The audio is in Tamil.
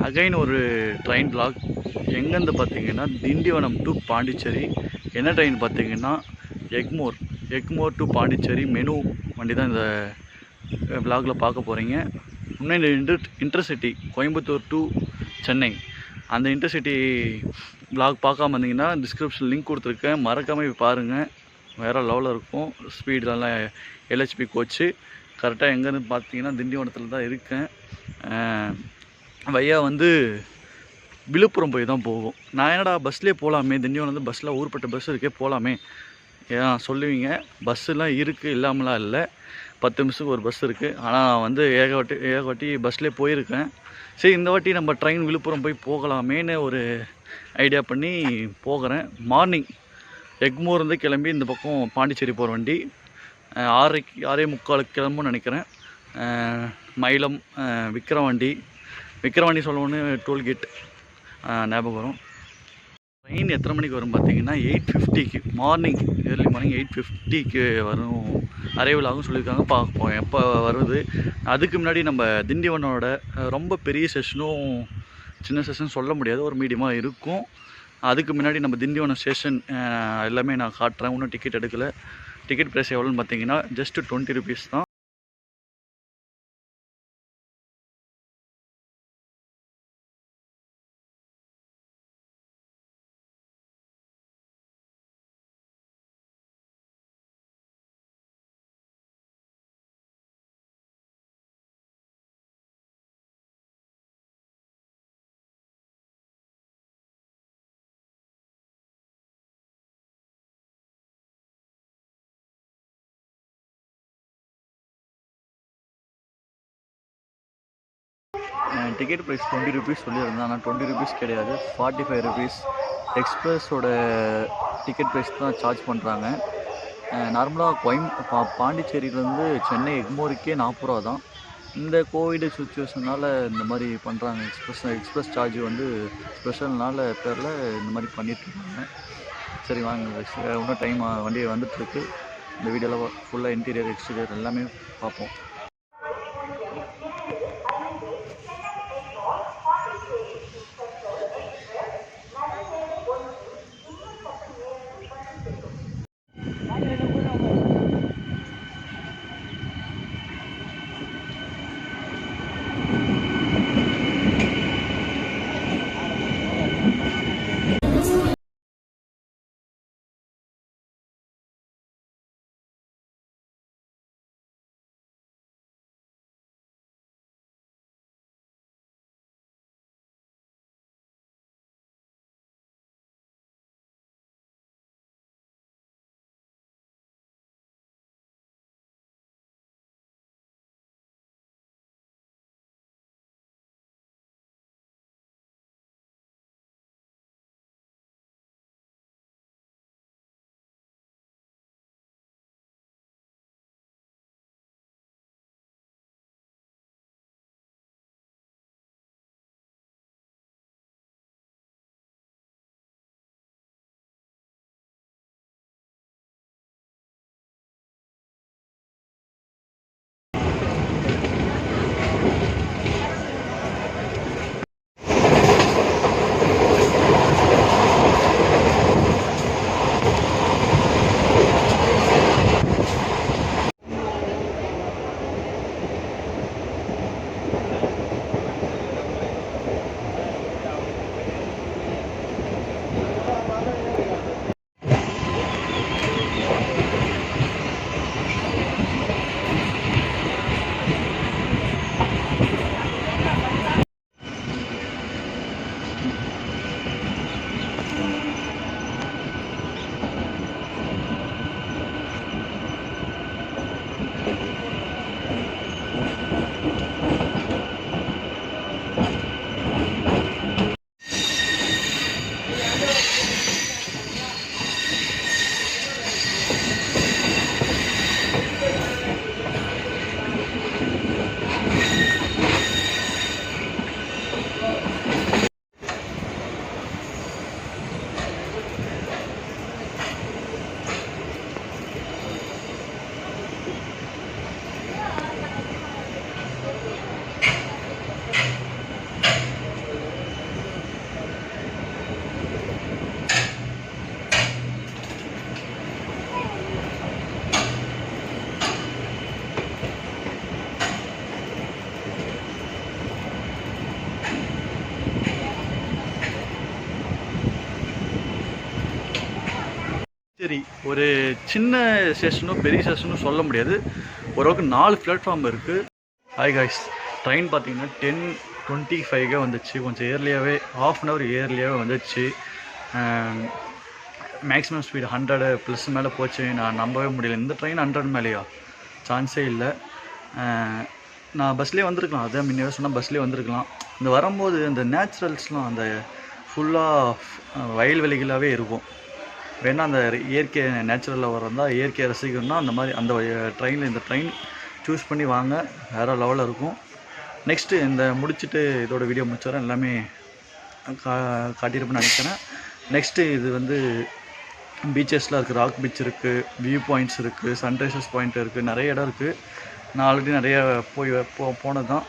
அகைன் ஒரு ட்ரெயின் vlog. எங்கேருந்து பார்த்தீங்கன்னா திண்டிவனம் டு பாண்டிச்சேரி. என்ன ட்ரெயின் பார்த்தீங்கன்னா எக்மோர் டு பாண்டிச்சேரி மெனு வண்டி தான் இந்த vlogல பார்க்க போகிறீங்க. முன்னாடி இன்டர்சிட்டி கோயம்புத்தூர் டு சென்னை. அந்த இன்டர்சிட்டி vlog பார்க்காம இருந்தீங்கன்னா டிஸ்கிரிப்ஷன் லிங்க் கொடுத்துருக்கேன், மறக்காமல் பாருங்கள். வேறு லெவலில் இருக்கும். ஸ்பீட்லலாம் எல்ஹெச்பி கோச்சு. கரெக்டாக எங்கேருந்து பார்த்தீங்கன்னா திண்டிவனத்தில் தான் இருக்கேன். வையா வந்து விழுப்புரம் போய் தான் போகும். நான் என்னடா பஸ்லேயே போகலாமே, திண்டிவனம் வந்து பஸ்ஸில் ஊர்பட்ட பஸ் இருக்கே போகலாமே ஏன் சொல்லுவீங்க. பஸ்ஸெலாம் இருக்குது, இல்லாமலாம் இல்லை. 10 நிமிஷத்துக்கு ஒரு பஸ் இருக்குது. ஆனால் நான் வந்து ஏகவாட்டி பஸ்லேயே போயிருக்கேன். சரி, இந்த வாட்டி நம்ம ட்ரெயின் விழுப்புரம் போய் போகலாமேன்னு ஒரு ஐடியா பண்ணி போகிறேன். மார்னிங் எக்மோர்லேருந்து கிளம்பி இந்த பக்கம் பாண்டிச்சேரி போகிற வண்டி 6:45 கிளம்புன்னு நினைக்கிறேன். மயிலம் விக்கிரவாண்டி சொல்லணுன்னு டோல்கேட் ஞாபகம் வரும். ட்ரெயின் எத்தனை மணிக்கு வரும் பார்த்தீங்கன்னா 8:50க்கு ஏர்லி மார்னிங் 8:50க்கு வரும், அரைவல் ஆகும் சொல்லியிருக்காங்க. பார்ப்போம் எப்போ வருது. அதுக்கு முன்னாடி நம்ம திண்டிவனோட ரொம்ப பெரிய செஷனும் சின்ன செஷன் சொல்ல முடியாது, ஒரு மீடியமாக இருக்கும். அதுக்கு முன்னாடி நம்ம திண்டிவனம் ஸ்டேஷன் எல்லாமே நான் காட்டுறேன். இன்னும் டிக்கெட் எடுக்கலை. டிக்கெட் ப்ரைஸ் எவ்வளோன்னு பார்த்தீங்கன்னா ஜஸ்ட் 20 rupees தான். டிக்கெட் ப்ரைஸ் 20 rupees சொல்லியிருந்தேன். ஆனால் 20 rupees கிடையாது, 45 rupees. எக்ஸ்பிரஸோட டிக்கெட் ப்ரைஸ் தான் சார்ஜ் பண்ணுறாங்க. நார்மலாக பாண்டிச்சேரியிலேருந்து சென்னை எக்மோருக்கே 40 ரூபா தான். இந்த கோவிட் சுச்சுவேஷனால் இந்த மாதிரி பண்ணுறாங்க. எக்ஸ்பிரஸ் சார்ஜ் வந்து ஸ்பெஷல்னால பேரில் இந்த மாதிரி பண்ணிகிட்ருக்காங்க. சரி வாங்க, இன்னும் டைம் வண்டி வந்துட்டுருக்கு. இந்த வீடியோவில் ஃபுல்லாக இன்டீரியர் எக்ஸ்டீரியர் எல்லாமே பார்ப்போம். சரி, ஒரு சின்ன ஸ்டேஷனும் பெரிய ஸ்டேஷனும் சொல்ல முடியாது. ஓரளவுக்கு 4 பிளாட்ஃபார்ம் இருக்குது. ஹாய் காய்ஸ், ட்ரெயின் பார்த்தீங்கன்னா 10:25 வந்துச்சு. கொஞ்சம் ஏர்லியாகவே, ½ அன் ஹவர் ஏர்லியாகவே வந்துச்சு. மேக்ஸிமம் ஸ்பீடு 100 ப்ளஸ் மேலே போச்சு. நான் நம்பவே முடியல. இந்த ட்ரெயின் 100 மேலேயா? சான்ஸே இல்லை. நான் பஸ்லேயே வந்திருக்கலாம். அதான் முன்னே சொன்னால் பஸ்லேயே வந்திருக்கலாம். இந்த வரும்போது அந்த நேச்சுரல்ஸ்லாம் அந்த ஃபுல்லாக வயல்வெளிகளாகவே இருக்கும். வேணால் அந்த இயற்கை நேச்சுரலில் வரதா இயற்கையை ரசிக்கணும்னா அந்த மாதிரி அந்த ட்ரெயினில் இந்த ட்ரெயின் சூஸ் பண்ணி வாங்க. வேறு லெவலில் இருக்கும். நெக்ஸ்ட்டு இந்த முடிச்சுட்டு இதோட வீடியோ முடிச்சிடறேன். எல்லாமே காட்டியிருப்பேன்னு நினைக்கிறேன். நெக்ஸ்ட்டு இது வந்து பீச்சஸ்லாம் இருக்குது. ராக் பீச் இருக்குது, வியூ பாயிண்ட்ஸ் இருக்குது, சன்ரைசஸ் பாயிண்ட் இருக்குது, நிறைய இடம் இருக்குது. நான் ஆல்ரெடி நிறைய போனது தான்.